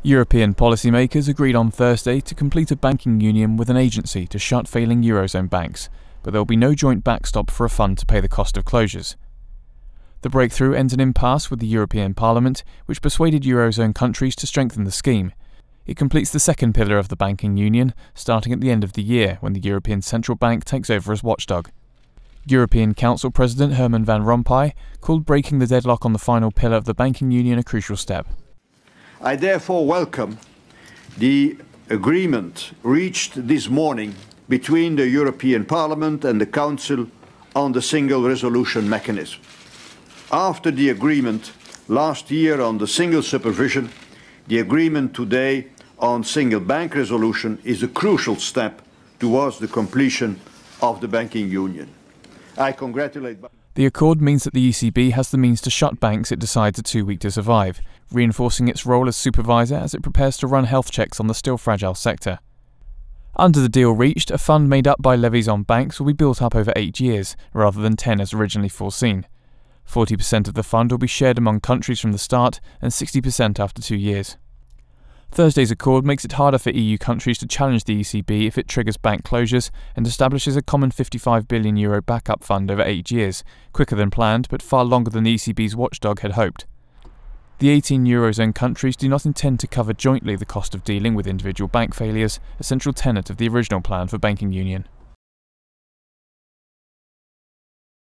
European policymakers agreed on Thursday to complete a banking union with an agency to shut failing Eurozone banks, but there will be no joint backstop for a fund to pay the cost of closures. The breakthrough ends an impasse with the European Parliament, which persuaded Eurozone countries to strengthen the scheme. It completes the second pillar of the banking union, starting at the end of the year when the European Central Bank takes over as watchdog. European Council President Herman Van Rompuy called breaking the deadlock on the final pillar of the banking union a crucial step. I therefore welcome the agreement reached this morning between the European Parliament and the Council on the single resolution mechanism. After the agreement last year on the single supervision, the agreement today on single bank resolution is a crucial step towards the completion of the banking union. I congratulate. The accord means that the ECB has the means to shut banks it decides are too weak to survive, reinforcing its role as supervisor as it prepares to run health checks on the still fragile sector. Under the deal reached, a fund made up by levies on banks will be built up over 8 years, rather than 10 as originally foreseen. 40% of the fund will be shared among countries from the start and 60% after 2 years. Thursday's accord makes it harder for EU countries to challenge the ECB if it triggers bank closures and establishes a common €55 billion backup fund over 8 years, quicker than planned but far longer than the ECB's watchdog had hoped. The 18 Eurozone countries do not intend to cover jointly the cost of dealing with individual bank failures, a central tenet of the original plan for banking union.